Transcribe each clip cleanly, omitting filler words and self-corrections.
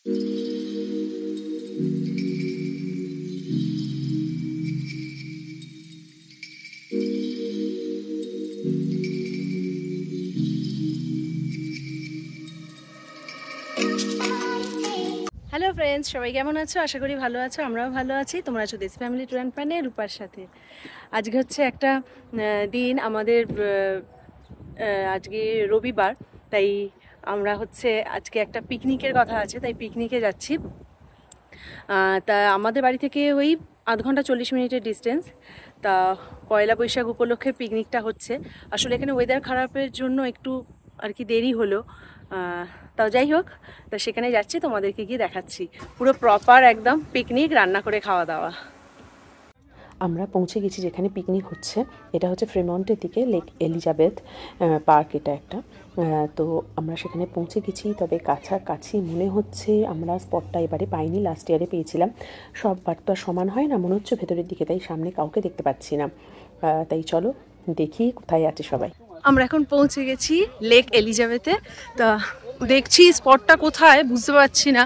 Hello friends, সবাই কেমন আছো? আশা করি ভালো আছো, আমরাও ভালো আছি। তোমরা আছো দেশি ফ্যামিলি ট্যুর অ্যান্ড ফানে রূপার সাথে। আজকে হচ্ছে একটা দিন আমাদের, আজকে রবিবার, তাই আমরা হচ্ছে আজকে একটা পিকনিকের কথা আছে, তাই পিকনিকে যাচ্ছি। তা আমাদের বাড়ি থেকে ওই আধ ঘন্টা 40 মিনিটের ডিস্টেন্স। তা পয়লা বৈশাখ উপলক্ষে পিকনিকটা হচ্ছে। আসলে এখানে ওয়েদার খারাপের জন্য একটু আর কি দেরি হলো, তাও যাই হোক, তা সেখানে যাচ্ছি, তোমাদেরকে গিয়ে দেখাচ্ছি। পুরো প্রপার একদম পিকনিক, রান্না করে খাওয়া দাওয়া। আমরা পৌঁছে গেছি যেখানে পিকনিক হচ্ছে। এটা হচ্ছে ফ্রেমন্টের দিকে, লেক এলিজাবেথ পার্ক এটা একটা। তো আমরা সেখানে পৌঁছে গেছি, তবে কাছাকাছি মনে হচ্ছে। আমরা স্পটটা এবারে পাইনি, লাস্ট ইয়ারে পেয়েছিলাম। সববার তো আর সমান হয় না, মনে হচ্ছে ভেতরের দিকে, তাই সামনে কাউকে দেখতে পাচ্ছি না। তাই চলো দেখি কোথায় আছে সবাই। আমরা এখন পৌঁছে গেছি লেক এলিজাবেথে। তা দেখছি স্পটটা কোথায় বুঝতে পারছি না।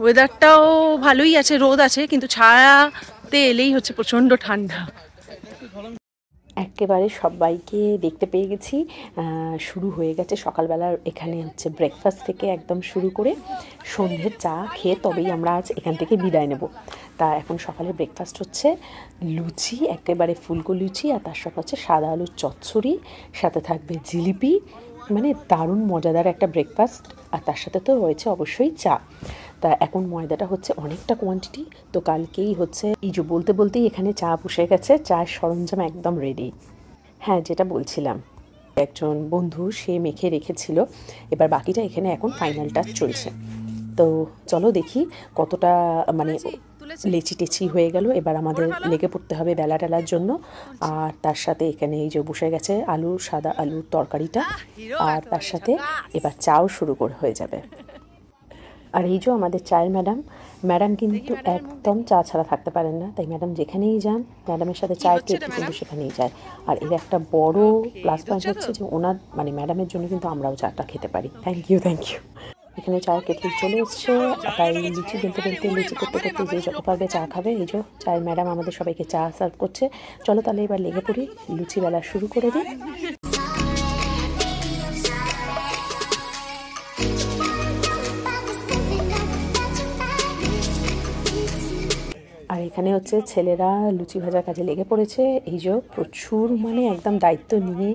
ওয়েদারটাও ভালোই আছে, রোদ আছে, কিন্তু ছায়াতে এলেই হচ্ছে প্রচণ্ড ঠান্ডা। একেবারে সবাইকে দেখতে পেয়ে গেছি। শুরু হয়ে গেছে সকালবেলার, এখানে হচ্ছে ব্রেকফাস্ট থেকে একদম শুরু করে সন্ধ্যের চা খেয়ে তবেই আমরা আজ এখান থেকে বিদায় নেব। তা এখন সকালে ব্রেকফাস্ট হচ্ছে লুচি, একেবারে ফুলকো লুচি, আর তার সাথে হচ্ছে সাদা আলুর চচ্চড়ি, সাথে থাকবে জিলিপি। মানে দারুণ মজাদার একটা ব্রেকফাস্ট। আর তার সাথে তো রয়েছে অবশ্যই চা। তা এখন ময়দাটা হচ্ছে অনেকটা কোয়ান্টিটি, তো কালকেই হচ্ছে এই যে বলতে বলতেই এখানে চা বসে গেছে, চায়ের সরঞ্জাম একদম রেডি। হ্যাঁ, যেটা বলছিলাম, একজন বন্ধু সে মেখে রেখেছিল, এবার বাকিটা এখানে এখন ফাইনাল টাচ চলছে। তো চলো দেখি কতটা মানে লেচি টেচি হয়ে গেল। এবার আমাদের লেগে পড়তে হবে বেলা টেলার জন্য। আর তার সাথে এখানে এই যে বসে গেছে সাদা আলুর তরকারিটা, আর তার সাথে এবার চাও শুরু হয়ে যাবে। আর এই যে আমাদের চায়ের ম্যাডাম কিন্তু একদম চা ছাড়া থাকতে পারেন না, তাই ম্যাডাম যেখানেই যান ম্যাডামের সাথে চায়ের কেটলি কিন্তু সেখানেই যায়। আর এর একটা বড় প্লাস পয়েন্ট হচ্ছে যে ওনার মানে ম্যাডামের জন্য কিন্তু আমরাও চাটা খেতে পারি। Thank you. এখানে চায়ের কেটলি চলে এসছে, তাই লুচি লুচি করতে যে যত পারবে চা খাবে। এই যে চায়ের ম্যাডাম আমাদের সবাইকে চা সার্ভ করছে। চলো তাহলে এবার লেগে পড়ি, লুচি বেলা শুরু করে দিই। আর এখানে হচ্ছে ছেলেরা লুচি ভাজার কাজে লেগে পড়েছে। এই যে প্রচুর মানে একদম দায়িত্ব নিয়ে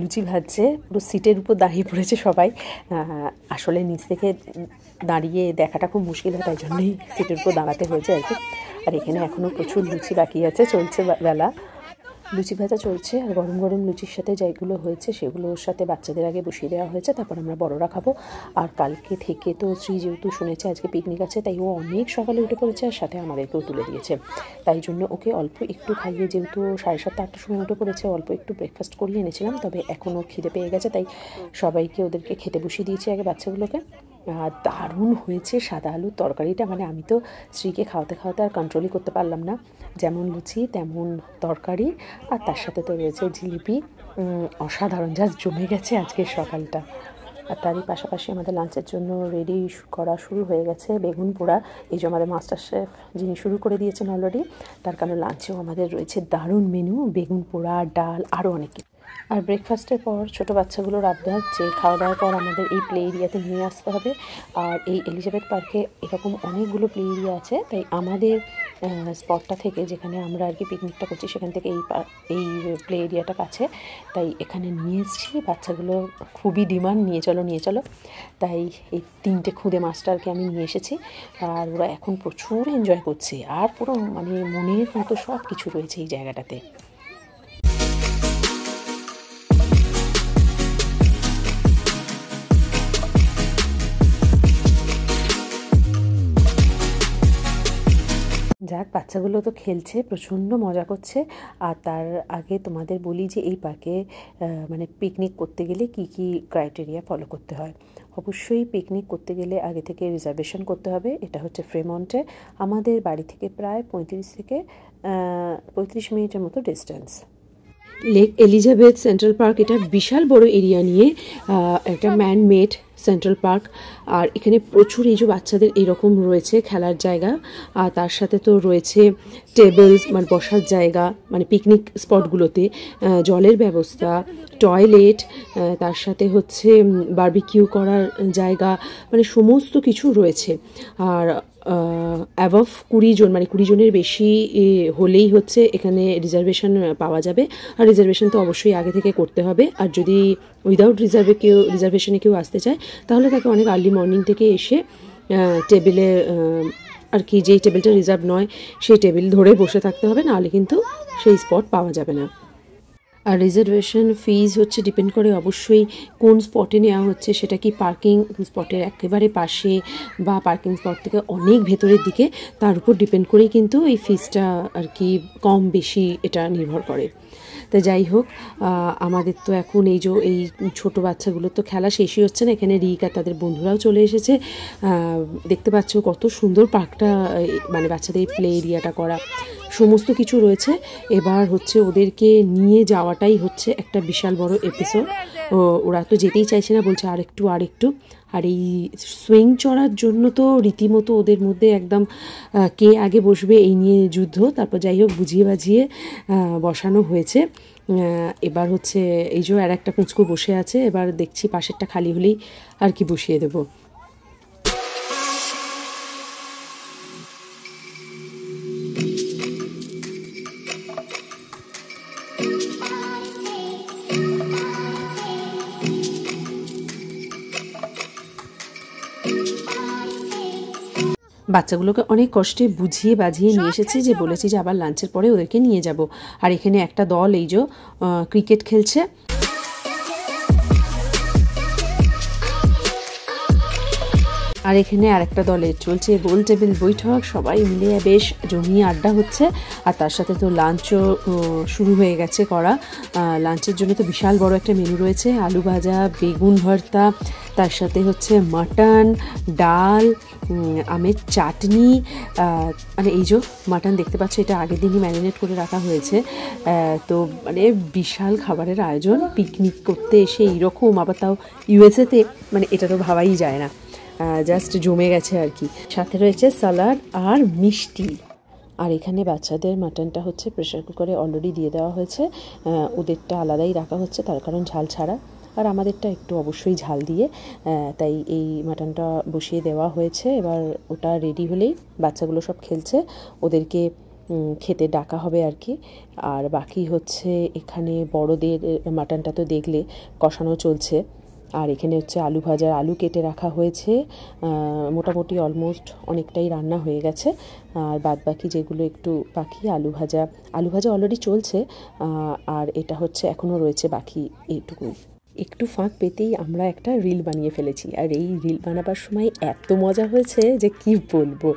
লুচি ভাজছে, পুরো সিটের উপর দাঁড়িয়ে পড়েছে সবাই। আসলে নিচ থেকে দাঁড়িয়ে দেখাটা খুব মুশকিল হয়, তাই জন্যই সিটের উপর দাঁড়াতে হয়েছে আর কি। আর এখানে এখনও প্রচুর লুচি বাকি আছে, চলছে বেলা, লুচি ভাজা চলছে। আর গরম গরম লুচির সাথে যেগুলো হয়েছে সেগুলোর সাথে বাচ্চাদের আগে বসিয়ে দেওয়া হয়েছে, তারপর আমরা বড়রা খাবো। আর কালকে থেকে তো শ্রী যেহেতু শুনেছে আজকে পিকনিক আছে, তাই ও অনেক সকালে উঠে পড়েছে, আর সাথে আমাদেরকেও তুলে দিয়েছে। তাই জন্য ওকে অল্প একটু খাইয়ে, যেহেতু 7:30-8টার সময় উঠে পড়েছে, অল্প একটু ব্রেকফাস্ট করিয়ে এনেছিলাম। তবে এখনও খিদে পেয়ে গেছে, তাই সবাইকে ওদেরকে খেতে বসিয়ে দিয়েছি আগে, বাচ্চাগুলোকে। দারুণ হয়েছে সাদা আলুর তরকারিটা, মানে আমি তো শ্রীকে খাওয়াতে আর কন্ট্রোলই করতে পারলাম না। যেমন লুচি তেমন তরকারি, আর তার সাথে তো রয়েছে জিলিপি। অসাধারণ, জাস্ট জমে গেছে আজকের সকালটা। আর তারই পাশাপাশি আমাদের লাঞ্চের জন্য রেডি করা শুরু হয়ে গেছে বেগুন পোড়া। এই যে আমাদের মাস্টার শেফ যিনি শুরু করে দিয়েছেন অলরেডি, তার কারণে লাঞ্চেও আমাদের রয়েছে দারুণ মেনু, বেগুন পোড়া, ডাল, আরও অনেক কিছু। আর ব্রেকফাস্টের পর ছোটো বাচ্চাগুলোর আবদার যে খাওয়া দাওয়ার পর আমাদের এই প্লে এরিয়াতে নিয়ে আসতে হবে। আর এই এলিজাবেথ পার্কে এরকম অনেকগুলো প্লে এরিয়া আছে, তাই আমাদের স্পটটা থেকে যেখানে আমরা আর কি পিকনিকটা করছি সেখান থেকে এই প্লে এরিয়াটা কাছে, তাই এখানে নিয়ে এসেছি। বাচ্চাগুলো খুবই ডিমান্ড, নিয়ে চলো, তাই এই 3টে খুদে মাস্টারকে আমি নিয়ে এসেছি। আর ওরা এখন প্রচুর এনজয় করছে, আর পুরো মানে মনের মতো সব কিছু রয়েছে এই জায়গাটাতে। যাক, বাচ্চাগুলো তো খেলছে, প্রচণ্ড মজা করছে। আর তার আগে তোমাদের বলি যে এই পার্কে মানে পিকনিক করতে গেলে কি কি ক্রাইটেরিয়া ফলো করতে হয়। অবশ্যই পিকনিক করতে গেলে আগে থেকে রিজার্ভেশন করতে হবে। এটা হচ্ছে ফ্রেমন্টে, আমাদের বাড়ি থেকে প্রায় 35 মিনিটের মতো distance. Lake Elizabeth central park এটা বিশাল বড় এরিয়া নিয়ে একটা ম্যান মেড সেন্ট্রাল পার্ক। আর এখানে প্রচুর এই যে বাচ্চাদের এরকম রয়েছে খেলার জায়গা, আর তার সাথে তো রয়েছে টেবিলস মানে বসার জায়গা, মানে পিকনিক স্পটগুলোতে জলের ব্যবস্থা, টয়লেট, তার সাথে হচ্ছে বারবিকিউ করার জায়গা, মানে সমস্ত কিছু রয়েছে। আর অ্যাবভ 20 জন মানে 20 জনের বেশি হলেই হচ্ছে এখানে রিজার্ভেশন পাওয়া যাবে। আর রিজার্ভেশন তো অবশ্যই আগে থেকে করতে হবে। আর যদি উইদাউট রিজার্ভেশনে কেউ আসতে চায় তাহলে তাকে অনেক আর্লি মর্নিং থেকে এসে টেবিলে আর কি, যেই টেবিলটা রিজার্ভ নয় সেই টেবিল ধরে বসে থাকতে হবে, নাহলে কিন্তু সেই স্পট পাওয়া যাবে না। আর রিজার্ভেশন ফিজ হচ্ছে ডিপেন্ড করে অবশ্যই কোন স্পটে নেওয়া হচ্ছে, সেটা কি পার্কিং স্পটের একেবারে পাশে বা পার্কিং স্পট থেকে অনেক ভেতরের দিকে, তার উপর ডিপেন্ড করেই কিন্তু এই ফিজটা আর কি কম বেশি এটা নির্ভর করে। তা যাই হোক, আমাদের তো এখন এই ছোটো বাচ্চাগুলোর তো খেলা শেষই হচ্ছে না। এখানে রিক আর তাদের বন্ধুরাও চলে এসেছে। দেখতে পাচ্ছ কত সুন্দর পার্কটা, মানে বাচ্চাদের প্লে এরিয়াটা করা, সমস্ত কিছু রয়েছে। এবার হচ্ছে ওদেরকে নিয়ে যাওয়াটাই হচ্ছে একটা বিশাল বড় এপিসোড। ওরা তো যেতেই চাইছে না, বলছে আর একটু। আর এই সুইং চড়ার জন্য তো রীতিমতো ওদের মধ্যে একদম কে আগে বসবে এই নিয়ে যুদ্ধ। তারপর যাই হোক বুঝিয়ে বাজিয়ে বসানো হয়েছে। এবার হচ্ছে এই যে আর একটা পুঁচকো বসে আছে, এবার দেখছি পাশেরটা খালি হলেই আর কি বসিয়ে দেবো। বাচ্চাগুলোকে অনেক কষ্টে বুঝিয়ে বাজিয়ে নিয়ে এসেছি, যে বলেছি যে আবার লাঞ্চের পরে ওদেরকে নিয়ে যাব। আর এখানে একটা দল এই যে ক্রিকেট খেলছে। আর এখানে আরেকটা দলের চলছে গোল টেবিল বৈঠক, সবাই মিলে বেশ জমিয়ে আড্ডা হচ্ছে। আর তার সাথে তো লাঞ্চও শুরু হয়ে গেছে করা। লাঞ্চের জন্য তো বিশাল বড় একটা মেনু রয়েছে, আলু ভাজা, বেগুন ভর্তা, তার সাথে হচ্ছে মাটন, ডাল, আমের চাটনি। মানে এই যে মাটন দেখতে পাচ্ছ, এটা আগের দিনই ম্যারিনেট করে রাখা হয়েছে। তো মানে বিশাল খাবারের আয়োজন। পিকনিক করতে এসে এইরকম, আবার তাও ইউএসএতে, মানে এটা তো ভাবাই যায় না, জাস্ট জমে গেছে আর কি। সাথে রয়েছে স্যালাড আর মিষ্টি। আর এখানে বাচ্চাদের মাটনটা হচ্ছে প্রেশার কুকারে অলরেডি দিয়ে দেওয়া হয়েছে, ওদেরটা আলাদাই রাখা হচ্ছে তার কারণ ঝাল ছাড়া, আর আমাদেরটা একটু অবশ্যই ঝাল দিয়ে, তাই এই মাটনটা বসিয়ে দেওয়া হয়েছে। এবার ওটা রেডি হলেই বাচ্চাগুলো সব খেলছে, ওদেরকে খেতে ডাকা হবে আর কি। আর বাকি হচ্ছে এখানে বড়দের মাটনটা তো দেখলে কষানো চলছে। আর এখানে হচ্ছে আলু ভাজা, আলু কেটে রাখা হয়েছে, মোটামুটি অলমোস্ট অনেকটাই রান্না হয়ে গেছে। আর বাদ বাকি যেগুলো একটু বাকি, আলু ভাজা অলরেডি চলছে। আর এটা হচ্ছে এখনও রয়েছে বাকি এইটুকুই। একটু ফাঁক পেতেই আমরা একটা রিল বানিয়ে ফেলেছি, আর এই রিল বানাবার সময় এত মজা হয়েছে যে কি বলবো।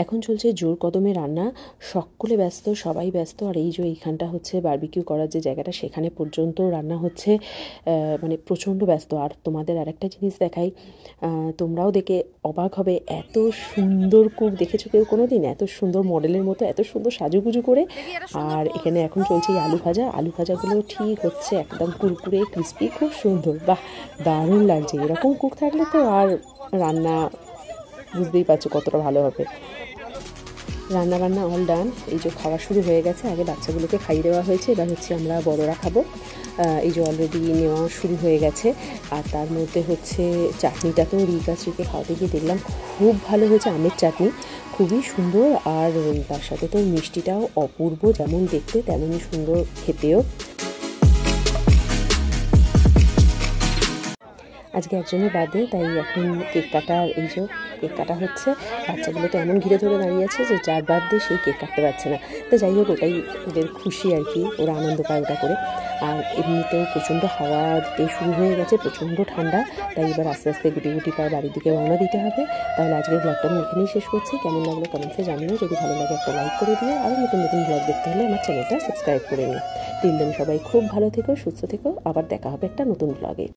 এখন চলছে জোর কদমে রান্না, সকলে ব্যস্ত, সবাই ব্যস্ত। আর এই যে এইখানটা হচ্ছে বারবিকিউ করার যে জায়গাটা, সেখানে পর্যন্ত রান্না হচ্ছে, মানে প্রচণ্ড ব্যস্ত। আর তোমাদের আরেকটা জিনিস দেখাই, তোমরাও দেখে অবাক হবে, এত সুন্দর কুক দেখেছো কেউ কোনো দিন? এত সুন্দর মডেলের মতো এত সুন্দর সাজুগুজু করে। আর এখানে এখন চলছে এই আলু ভাজাগুলো ঠিক হচ্ছে একদম কুরকুরে ক্রিস্পি, খুব সুন্দর, বাহ দারুণ লাগছে। এরকম কুক থাকলে তো আর রান্না বুঝতেই পারছো কতটা ভালো হবে। রান্নাবান্না অল ডান, এই যে খাওয়া শুরু হয়ে গেছে। আগে বাচ্চাগুলোকে খাইয়ে দেওয়া হয়েছে, এবার হচ্ছে আমরা বড়রা খাবো। এই যে অলরেডি নেওয়া শুরু হয়ে গেছে। আর তার মধ্যে হচ্ছে চাটনিটা তো রিকাশ্রীকে খাওয়াতে গিয়ে দেখলাম খুব ভালো হয়েছে, আমের চাটনি খুবই সুন্দর। আর তার সাথে তো মিষ্টিটাও অপূর্ব, যেমন দেখতে তেমনই সুন্দর খেতেও। আজকে একজনের বার্থডে, তাই এখন কেক কাটার এই যে কেক কাটা হচ্ছে। বাচ্চাগুলো তো এমন ঘিরে ধরে দাঁড়িয়ে আছে যে যার বার্থডে সেই কেক কাটতে পারছে না। তো যাই হোক, ওটাই ওদের খুশি আর কি, ওরা আনন্দ পায় ওটা করে। আর এমনিতেও প্রচণ্ড হাওয়া দিতে শুরু হয়ে গেছে, প্রচণ্ড ঠান্ডা, তাই এবার আস্তে আস্তে গুটি গুটি পায়ে বাড়ির দিকে রওনা দিতে হবে। তাহলে আজকের ব্লগটা আমি এখানেই শেষ করছি। কেমন লাগলো কমেন্টসে জানিও, যদি ভালো লাগে একটা লাইক করে দিও, আর নতুন নতুন ব্লগ দেখতে হলে আমার চ্যানেলটা সাবস্ক্রাইব করে নিও। টিল দেন সবাই খুব ভালো থেকো, সুস্থ থেকো, আবার দেখা হবে একটা নতুন ব্লগে।